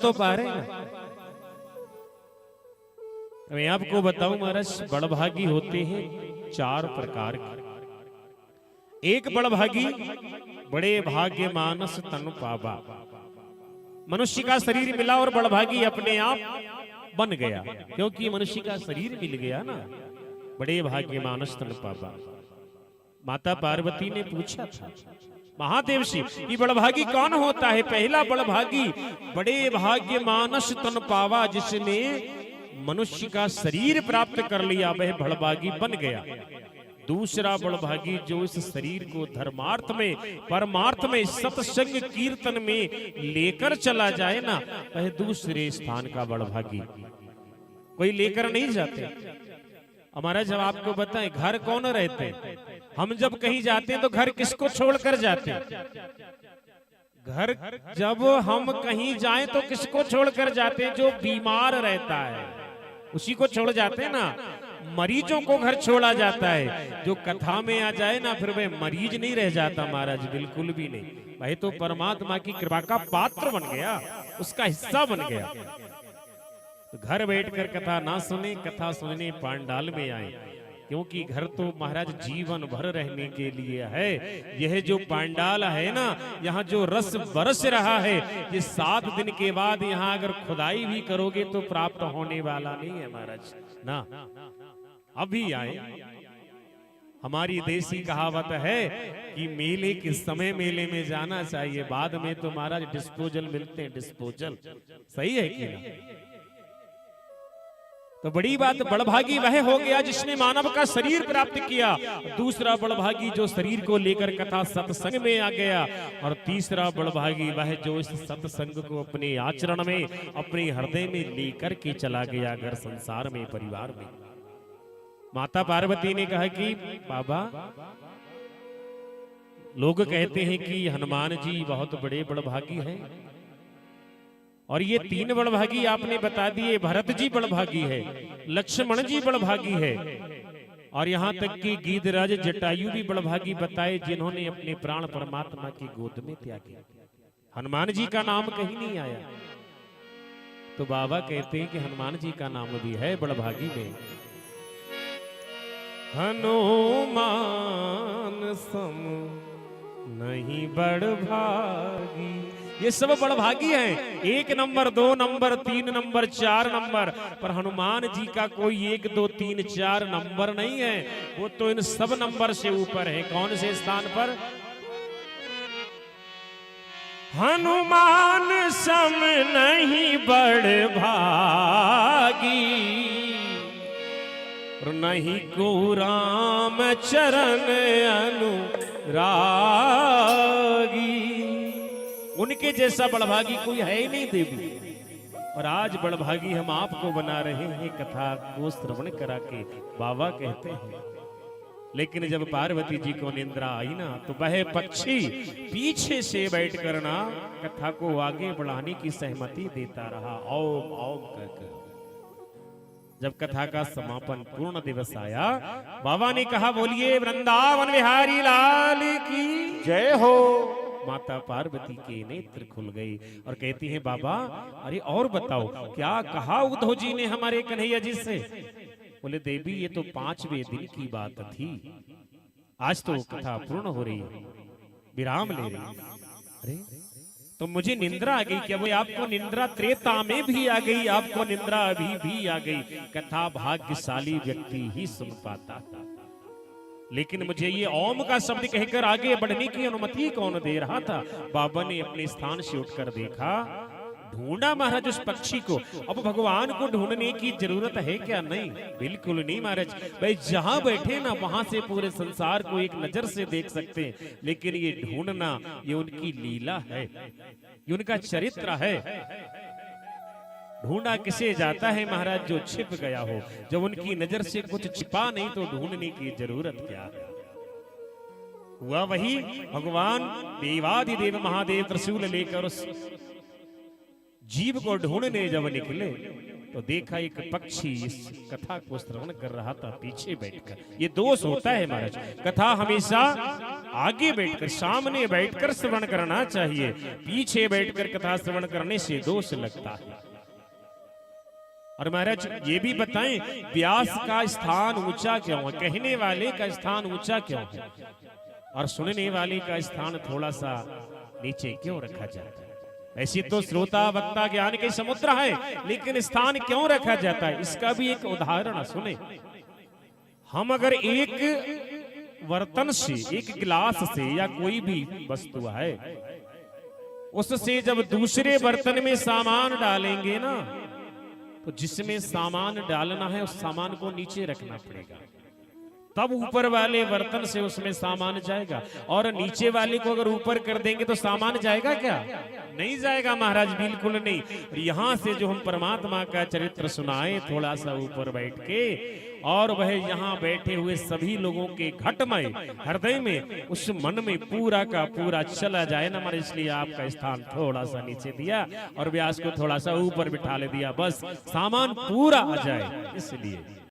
तो पा रहे हैं। मैं आपको बताऊं महाराज, बड़भागी होते हैं 4 प्रकार के। एक बड़भागी, बड़े भाग्य मानस तन पावा। मनुष्य का शरीर मिला और बड़भागी अपने आप बन गया, क्योंकि मनुष्य का शरीर मिल गया ना। बड़े भाग्य मानस तन पावा। माता पार्वती ने पूछा था महादेव से कि बड़भागी कौन होता है? पहला बड़भागी बड़े भाग्य मानस तन पावा, जिसने मनुष्य का शरीर प्राप्त कर लिया, वह बड़भागी बन गया। दूसरा बड़भागी जो इस शरीर को धर्मार्थ में, परमार्थ में, सत्संग कीर्तन में लेकर चला जाए ना, वह दूसरे स्थान का बड़भागी। कोई लेकर नहीं जाते। हमारा जब आपको बताएं, घर कौन रहते हैं? हम जब कहीं जाते हैं तो घर किसको छोड़कर जाते हैं? घर जब हम कहीं जाएं तो किसको छोड़कर जाते हैं? जो बीमार रहता है उसी को छोड़ जाते हैं ना। मरीजों को घर छोड़ा जाता है। जो कथा में आ जाए ना, फिर वह मरीज नहीं रह जाता महाराज, बिल्कुल भी नहीं। भाई तो परमात्मा की कृपा का पात्र बन गया, उसका हिस्सा बन गया। तो घर बैठकर कथा ना सुने, कथा सुनने पांडाल में आए, क्योंकि घर तो महाराज जीवन भर रहने के लिए है। यह जो पांडाल है ना, यहाँ जो रस बरस रहा है, ये 7 दिन के बाद यहाँ अगर खुदाई भी करोगे तो प्राप्त होने वाला नहीं है महाराज ना। अभी आए। हमारी देसी कहावत है कि मेले के समय मेले में जाना चाहिए, बाद में तो महाराज डिस्पोजल मिलते हैं, डिस्पोजल। सही है कि ना? तो बड़ी बात, बड़भागी वह हो गया जिसने मानव का शरीर प्राप्त किया। दूसरा बड़भागी जो शरीर को लेकर कथा सत्संग में आ गया। और तीसरा बड़भागी वह जो इस सत्संग को अपने आचरण में, अपने हृदय में लेकर के चला गया, घर संसार में, परिवार में। माता पार्वती ने कहा कि बाबा, लोग कहते हैं कि हनुमान जी बहुत बड़े बड़भागी हैं, और ये 3 बड़भागी आपने बता दिए। भरत जी बड़भागी है, लक्ष्मण जी बड़भागी है, और यहाँ तक कि गीधराज जटायु भी बड़भागी बताए, जिन्होंने अपने प्राण परमात्मा की गोद में त्यागे। हनुमान जी का नाम कहीं नहीं आया। तो बाबा कहते हैं कि हनुमान जी का नाम भी है बड़भागी में। हनुमान सम नहीं बड़भागी। ये सब बड़भागी हैं। 1 नंबर, 2 नंबर, 3 नंबर, 4 नंबर, पर हनुमान जी का कोई 1, 2, 3, 4 नंबर नहीं है। वो तो इन सब नंबर से ऊपर है। कौन से स्थान पर? हनुमान सम नहीं बड़भागी, और नहीं को राम चरण अनुरागी। उनके जैसा बड़भागी कोई है ही नहीं देवी। और आज बड़भागी हम आपको बना रहे हैं कथा को श्रवण करा के। बाबा कहते हैं, लेकिन जब पार्वती जी को निंद्रा आई ना, तो वह पक्षी पीछे से बैठ कर ना कथा को आगे बढ़ाने की सहमति देता रहा, ओम ओम कहकर। जब कथा का समापन पूर्ण दिवस आया, बाबा ने कहा, बोलिए वृंदावन बिहारी लाल की जय हो। माता पार्वती के नेत्र खुल गई और कहती है, बाबा अरे और बताओ, क्या कहा उद्धव जी ने हमारे कन्हैया जी से? बोले देवी, ये तो 5वें दिन की बात थी, आज तो कथा पूर्ण हो रही है, विराम ले रही है। अरे तो मुझे निंद्रा आ गई क्या? वो आपको निंद्रा त्रेता में भी आ गई, आपको निंद्रा अभी भी आ गई। कथा भाग्यशाली व्यक्ति ही सुन पाता था। लेकिन मुझे ये ओम का शब्द कहकर आगे बढ़ने की अनुमति कौन दे रहा था? बाबा ने अपने स्थान से उठकर देखा, ढूंढा महाराज उस पक्षी को। अब भगवान को ढूंढने की जरूरत है क्या? नहीं, बिल्कुल नहीं महाराज। भाई जहां बैठे ना, वहां से पूरे संसार को एक नजर से देख सकते हैं। लेकिन ये ढूंढना, ये उनकी लीला है, ये उनका चरित्र है। ढूंढा किसे जाता है महाराज? जो छिप गया हो। जब उनकी नजर से कुछ छिपा नहीं तो ढूंढने की जरूरत क्या है? हुआ वही, भगवान देवादिदेव महादेव त्रिशूल लेकर उस जीव को ढूंढने जब निकले, तो देखा एक पक्षी इस कथा को श्रवण कर रहा था पीछे बैठकर। ये दोष होता है महाराज, कथा हमेशा आगे बैठकर सामने बैठकर श्रवण करना चाहिए, पीछे बैठकर कथा श्रवण करने से दोष लगता है। और महाराज ये भी बताएं व्यास का स्थान ऊंचा क्यों है, कहने वाले का स्थान ऊंचा क्यों है और सुनने वाले का स्थान थोड़ा सा नीचे क्यों रखा जाता है। ऐसी तो श्रोता वक्ता ज्ञान के समुद्र है, लेकिन स्थान क्यों रखा जाता है इसका भी एक उदाहरण सुने। हम अगर एक बर्तन से, एक गिलास से या कोई भी वस्तु है उससे जब दूसरे बर्तन में सामान डालेंगे ना, तो जिसमें सामान डालना है उस सामान को नीचे रखना पड़ेगा, तब ऊपर वाले बर्तन से उसमें सामान जाएगा। और नीचे वाले को अगर ऊपर कर देंगे तो सामान जाएगा क्या? नहीं जाएगा महाराज, बिल्कुल नहीं। यहाँ से जो हम परमात्मा का चरित्र सुनाए थोड़ा सा ऊपर बैठ के, और वह यहाँ बैठे हुए सभी लोगों के घटमय हृदय में, उस मन में पूरा का पूरा चला जाए ना महाराज, इसलिए आपका स्थान थोड़ा सा नीचे दिया और व्यास को थोड़ा सा ऊपर बिठा ले दिया, बस सामान पूरा आ जाए इसलिए।